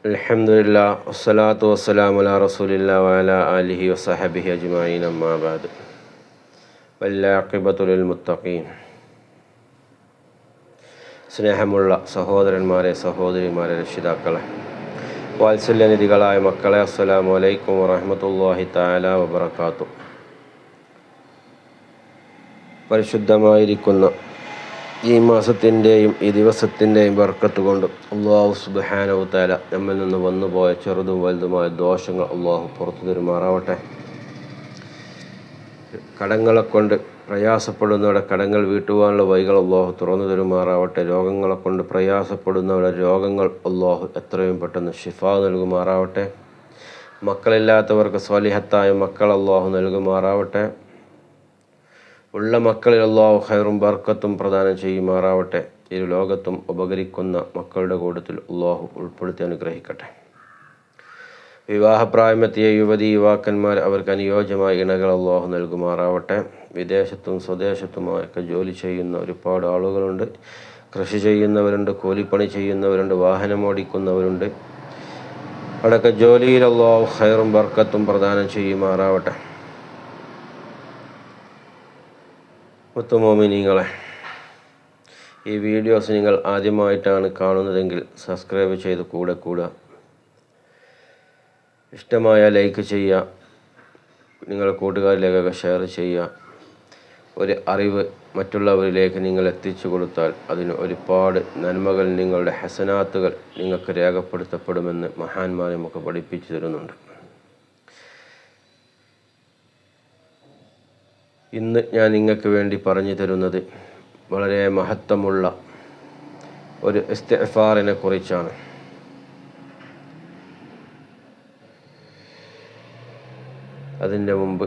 അൽഹംദുലില്ലാ വസ്സലാത്തു വസ്സലാമു അലാ റസൂലില്ലാ വഅലാ ആലിഹി വസഹബിഹി അജ്മഈൻ അമ്മാ ബഅദ് വല്ലാഖിബത്തു ലിൽ മുത്തഖീൻ. സ്നേഹമുള്ള സഹോദരന്മാരെ, സഹോദരിമാരെ, രക്ഷിതാക്കളെ, വാത്സല്യനിധികളായ മക്കളെ, അസ്സലാമു അലൈക്കും വറഹ്മത്തുള്ളാഹി തആല വബറകാതുഹു. പരിശുദ്ധമായിരിക്കുന്ന ഈ മാസത്തിൻ്റെയും ഈ ദിവസത്തിൻ്റെയും ബർക്കത്ത് കൊണ്ട് അല്ലാഹു സുബ്ഹാനഹു തആല നമ്മിൽ നിന്ന് വന്നുപോയ ചെറുതും വലുതുമായ ദോഷങ്ങൾ അല്ലാഹു പുറത്തു തരുമാറാവട്ടെ. കടങ്ങളെ കൊണ്ട് പ്രയാസപ്പെടുന്നവരുടെ കടങ്ങൾ വീട്ടുവാനുള്ള വഴികൾ അല്ലാഹു തുറന്നു തരുമാറാവട്ടെ. രോഗങ്ങളെ കൊണ്ട് പ്രയാസപ്പെടുന്നവരുടെ രോഗങ്ങൾ അല്ലാഹു എത്രയും പെട്ടെന്ന് ശിഫാ നൽകുമാറാവട്ടെ. മക്കളില്ലാത്തവർക്ക് സ്വാലിഹത്തായ മക്കൾ അല്ലാഹു നൽകുമാറാവട്ടെ. ഉള്ള മക്കളിൽ അല്ലാഹു ഖൈറും ബർക്കത്തും പ്രദാനം ചെയ്യുമാറാവട്ടെ. ഇരു ലോകത്തും ഉപകരിക്കുന്ന മക്കളുടെ കൂട്ടത്തിൽ അല്ലാഹു ഉൾപ്പെടുത്തി അനുഗ്രഹിക്കട്ടെ. വിവാഹപ്രായമെത്തിയ യുവതി യുവാക്കന്മാർ, അവർക്ക് അനുയോജ്യമായ ഇണകൾ അല്ലാഹു നൽകുമാറാവട്ടെ. വിദേശത്തും സ്വദേശത്തുമൊക്കെ ജോലി ചെയ്യുന്ന ഒരുപാട് ആളുകളുണ്ട്. കൃഷി ചെയ്യുന്നവരുണ്ട്, കൂലിപ്പണി ചെയ്യുന്നവരുണ്ട്, വാഹനം ഓടിക്കുന്നവരുണ്ട്. അവിടെയൊക്കെ ജോലിയിൽ അല്ലാഹു ഖൈറും ബർക്കത്തും പ്രദാനം ചെയ്യുമാറാവട്ടെ. മുത്തുമോമിനീങ്ങളെ, ഈ വീഡിയോസ് നിങ്ങൾ ആദ്യമായിട്ടാണ് കാണുന്നതെങ്കിൽ സബ്സ്ക്രൈബ് ചെയ്ത് കൂടെ കൂടുക. ഇഷ്ടമായ ലൈക്ക് ചെയ്യുക, നിങ്ങളുടെ കൂട്ടുകാരിലേക്കൊക്കെ ഷെയർ ചെയ്യുക. ഒരു അറിവ് മറ്റുള്ളവരിലേക്ക് നിങ്ങൾ എത്തിച്ചു കൊടുത്താൽ അതിന് ഒരുപാട് നന്മകൾ, നിങ്ങളുടെ ഹസനാത്തുകൾ നിങ്ങൾക്ക് രേഖപ്പെടുത്തപ്പെടുമെന്ന് മഹാന്മാർ നമുക്ക് പഠിപ്പിച്ചു തരുന്നുണ്ട്. ഇന്ന് ഞാൻ നിങ്ങൾക്ക് വേണ്ടി പറഞ്ഞു തരുന്നത് വളരെ മഹത്വമുള്ള ഒരു ഇസ്തിഗ്ഫാറിനെ കുറിച്ചാണ്. അതിൻ്റെ മുമ്പ്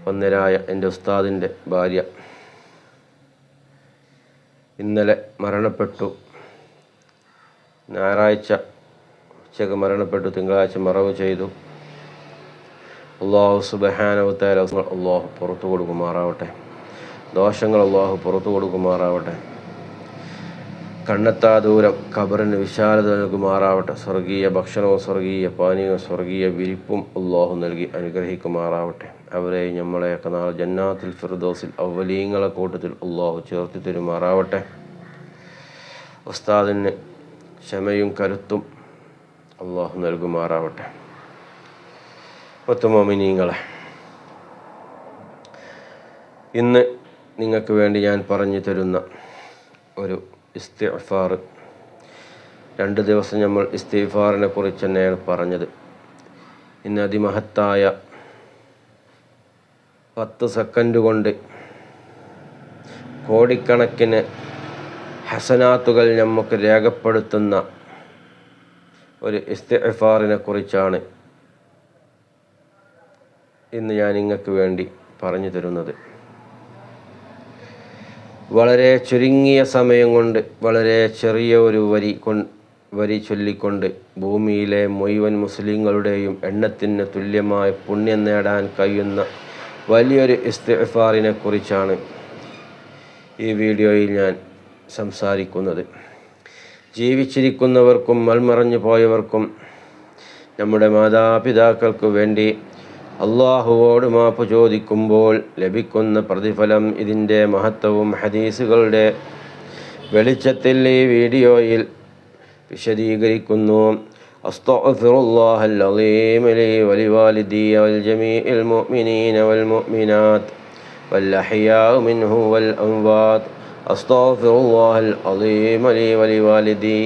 ഒന്നരായ എൻ്റെ ഉസ്താദിൻ്റെ ഭാര്യ ഇന്നലെ മരണപ്പെട്ടു. ഞായറാഴ്ച ഉച്ചക്ക് മരണപ്പെട്ടു, തിങ്കളാഴ്ച മറവ് ചെയ്തു. അല്ലാഹു സുബ്ഹാനഹു തആല അല്ലാഹു പുറത്തു കൊടുക്കുമാറാവട്ടെ. ദോഷങ്ങൾ അല്ലാഹു പുറത്തു കൊടുക്കുമാറാവട്ടെ. കണ്ണെത്താ ദൂരം ഖബറിന് വിശാലത നൽകുമാറാവട്ടെ. സ്വർഗീയ ഭക്ഷണവും സ്വർഗീയ പാനീയവും സ്വർഗീയ വിരിപ്പും അല്ലാഹു നൽകി അനുഗ്രഹിക്കുമാറാവട്ടെ. അവരെയും നമ്മളെയൊക്കെ നാളെ ജന്നാത്തുൽ ഫിർദൗസിൽ അവലീങ്ങളെ കൂട്ടത്തിൽ അല്ലാഹു ചേർത്തി തരുമാറാവട്ടെ. ഉസ്താദിന് ക്ഷമയും കരുത്തും അല്ലാഹു നൽകുമാറാവട്ടെ. മുത്തുമോമിനീങ്ങളെ, ഇന്ന് നിങ്ങൾക്ക് വേണ്ടി ഞാൻ പറഞ്ഞു തരുന്ന ഒരു ഇസ്തിഗ്ഫാർ, 2 ദിവസം നമ്മൾ ഇസ്തിഗ്ഫാറിനെ കുറിച്ച് തന്നെയാണ് പറഞ്ഞത്. ഇന്ന് അതിമഹത്തായ 10 സെക്കൻഡ് കൊണ്ട് കോടിക്കണക്കിന് ഹസനാത്തുകൾ നമുക്ക് രേഖപ്പെടുത്തുന്ന ഒരു ഇസ്തിഗ്ഫാറിനെ കുറിച്ചാണ് ഇന്ന് ഞാൻ നിങ്ങൾക്ക് വേണ്ടി പറഞ്ഞു തരുന്നത്. വളരെ ചുരുങ്ങിയ സമയം കൊണ്ട് വളരെ ചെറിയ ഒരു വരി ചൊല്ലിക്കൊണ്ട് ഭൂമിയിലെ മുഴുവൻ മുസ്ലിങ്ങളുടെയും എണ്ണത്തിന് തുല്യമായ പുണ്യം നേടാൻ കഴിയുന്ന വലിയൊരു ഇസ്തിഗ്ഫാറിനെ കുറിച്ചാണ് ഈ വീഡിയോയിൽ ഞാൻ സംസാരിക്കുന്നത്. ജീവിച്ചിരിക്കുന്നവർക്കും മൺമറഞ്ഞു പോയവർക്കും നമ്മുടെ മാതാപിതാക്കൾക്ക് വേണ്ടി അള്ളാഹുവോട് മാപ്പ് ചോദിക്കുമ്പോൾ ലഭിക്കുന്ന പ്രതിഫലം, ഇതിൻ്റെ മഹത്വവും ഹദീസുകളുടെ വെളിച്ചത്തിൽ ഈ വീഡിയോയിൽ വിശദീകരിക്കുന്നു. അസ്തഗ്ഫിറുല്ലാഹൽ അളീം ലി വലിവാലിദി വൽ ജമീഇൽ മുഅ്മിനീന വൽ മുഅ്മിനാത്ത് വൽ അഹ്യാഉ മിൻഹു വൽ അംവാത്ത്. അസ്തഗ്ഫിറുല്ലാഹൽ അളീം ലി വലിവാലിദി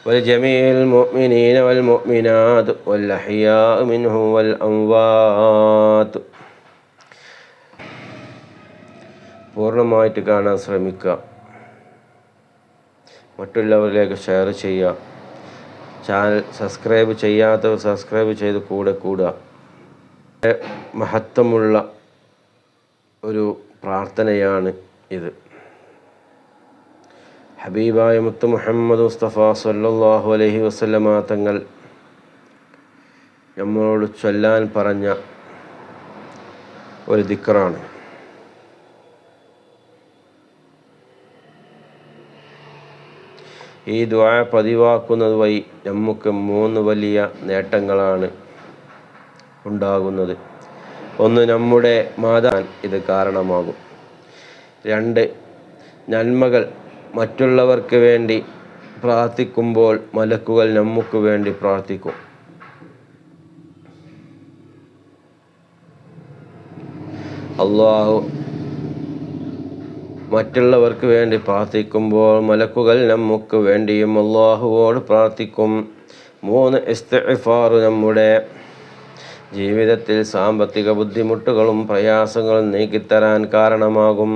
والجميع المؤمنين والمؤمنات والأحياء منه والأموات. പൂർണ്ണമായിട്ട് കാണാൻ ശ്രമിക്കുക. മറ്റുള്ളവരിലേക്ക് ഷെയർ ചെയ്യുക. ചാനൽ സബ്സ്ക്രൈബ് ചെയ്യാത്തവർ സബ്സ്ക്രൈബ് ചെയ്ത് കൂടെ കൂടുക. മഹത്വമുള്ള ഒരു പ്രാർത്ഥനയാണ് ഇത്. ഹബീബായ മുത്ത് മുഹമ്മദ് മുസ്തഫ സല്ലല്ലാഹു അലൈഹി വസല്ലമ തങ്ങൾ നമ്മളോട് ചൊല്ലാൻ പറഞ്ഞ ഒരു ദിക്റാണ്. ഈ ദുആ പതിവാക്കുന്നത് വഴി നമുക്ക് 3 വലിയ നേട്ടങ്ങളാണ് ഉണ്ടാകുന്നത്. ഒന്ന്, നമ്മുടെ മാതാൻ ഇത് കാരണമാകും. 2, നന്മകൾ മറ്റുള്ളവർക്ക് വേണ്ടി പ്രാർത്ഥിക്കുമ്പോൾ മലക്കുകൾ നമുക്ക് വേണ്ടി പ്രാർത്ഥിക്കും. അള്ളാഹു മറ്റുള്ളവർക്ക് വേണ്ടി പ്രാർത്ഥിക്കുമ്പോൾ മലക്കുകൾ നമുക്ക് വേണ്ടിയും അള്ളാഹുവോട് പ്രാർത്ഥിക്കും. 3, ഇസ്തിഗ്ഫാർ നമ്മുടെ ജീവിതത്തിൽ സാമ്പത്തിക ബുദ്ധിമുട്ടുകളും പ്രയാസങ്ങളും നീക്കിത്തരാൻ കാരണമാകും.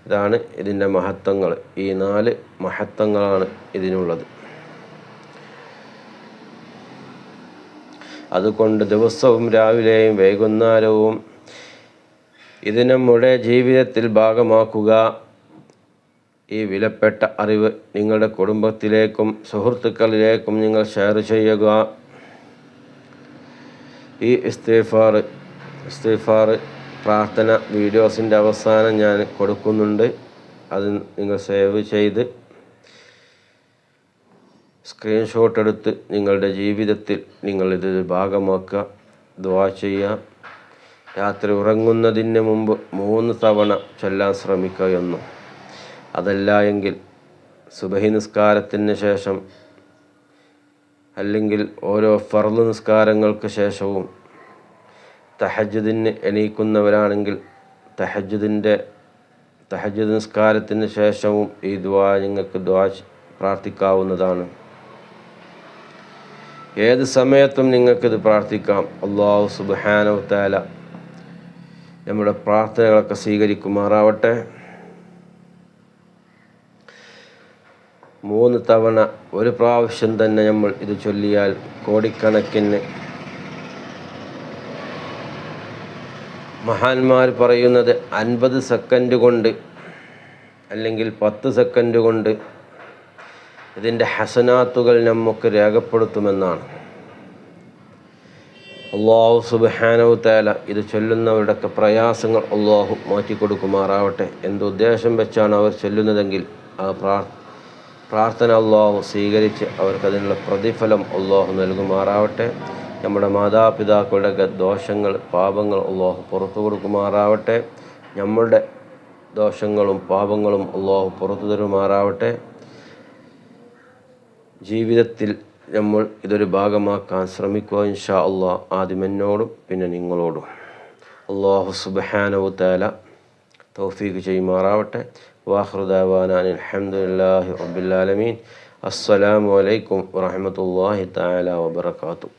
ഇതാണ് ഇതിൻ്റെ മഹത്വങ്ങൾ. ഈ 4 മഹത്വങ്ങളാണ് ഇതിനുള്ളത്. അതുകൊണ്ട് ദിവസവും രാവിലെയും വൈകുന്നേരവും ഇത് നമ്മുടെ ജീവിതത്തിൽ ഭാഗമാക്കുക. ഈ വിലപ്പെട്ട അറിവ് നിങ്ങളുടെ കുടുംബത്തിലേക്കും സുഹൃത്തുക്കളിലേക്കും നിങ്ങൾ ഷെയർ ചെയ്യുക. ഈ ഇസ്തിഗ്ഫാർ പ്രാർത്ഥന വീഡിയോസിൻ്റെ അവസാനം ഞാൻ കൊടുക്കുന്നുണ്ട്. അത് നിങ്ങൾ സേവ് ചെയ്ത് സ്ക്രീൻഷോട്ട് എടുത്ത് നിങ്ങളുടെ ജീവിതത്തിൽ നിങ്ങളിത് ഭാഗമാക്കുക, ദുആ ചെയ്യുക. രാത്രി ഉറങ്ങുന്നതിന് മുമ്പ് 3 തവണ ചൊല്ലാൻ ശ്രമിക്കുകയെന്നും, അതല്ല എങ്കിൽ സുബഹി നിസ്കാരത്തിന് ശേഷം അല്ലെങ്കിൽ ഓരോ ഫർള് നിസ്കാരങ്ങൾക്ക് ശേഷവും, തഹജ്ജുദിന് എണീക്കുന്നവരാണെങ്കിൽ തഹജ്ജുദ് നിസ്കാരത്തിന് ശേഷവും ഈ ദുആ നിങ്ങൾക്ക് പ്രാർത്ഥിക്കാവുന്നതാണ്. ഏത് സമയത്തും നിങ്ങൾക്കിത് പ്രാർത്ഥിക്കാം. അല്ലാഹു സുബ്ഹാനഹു വ തആല നമ്മുടെ പ്രാർത്ഥനകളൊക്കെ സ്വീകരിക്കുമാറാവട്ടെ. 3 തവണ ഒരു പ്രാവശ്യം തന്നെ നമ്മൾ ഇത് ചൊല്ലിയാൽ കോടിക്കണക്കിന് മഹാന്മാർ പറയുന്നത് 50 സെക്കൻഡ് കൊണ്ട് അല്ലെങ്കിൽ 10 സെക്കൻഡ് കൊണ്ട് ഇതിൻ്റെ ഹസനാത്തുകൾ നമുക്ക് രേഖപ്പെടുത്തുമെന്നാണ്. അല്ലാഹു സുബ്ഹാനഹു തആല ഇത് ചൊല്ലുന്നവരുടെയൊക്കെ പ്രയാസങ്ങൾ അല്ലാഹു മാറ്റിക്കൊടുക്കുമാറാവട്ടെ. എന്തുദ്ദേശം വെച്ചാണ് അവർ ചൊല്ലുന്നതെങ്കിൽ ആ പ്രാർത്ഥന അല്ലാഹു സ്വീകരിച്ച് അവർക്കതിനുള്ള പ്രതിഫലം അല്ലാഹു നൽകുമാറാവട്ടെ. നമ്മുടെ മാതാപിതാക്കളുടെ ദോഷങ്ങൾ പാപങ്ങൾ അല്ലാഹു പുറത്തു കൊടുക്കുമാറാവട്ടെ. നമ്മളുടെ ദോഷങ്ങളും പാപങ്ങളും അല്ലാഹു പുറത്തു തരുമാറാവട്ടെ. ജീവിതത്തിൽ നമ്മൾ ഇതൊരു ഭാഗമാക്കാൻ ശ്രമിക്കുക ഇൻഷാ അല്ലാഹ്. ആദ്യം എന്നോടും പിന്നെ നിങ്ങളോടും. അല്ലാഹു സുബ്ഹാനഹു വ തആല തൗഫീഖ് ചെയ്യുമാറാവട്ടെ. വാഖിറു ദഅവാനാ അൽഹംദുലില്ലാഹി റബ്ബിൽ ആലമീൻ. അസ്സലാമു അലൈക്കും വറഹ്മത്തുള്ളാഹി തആല വബറകാതുഹു.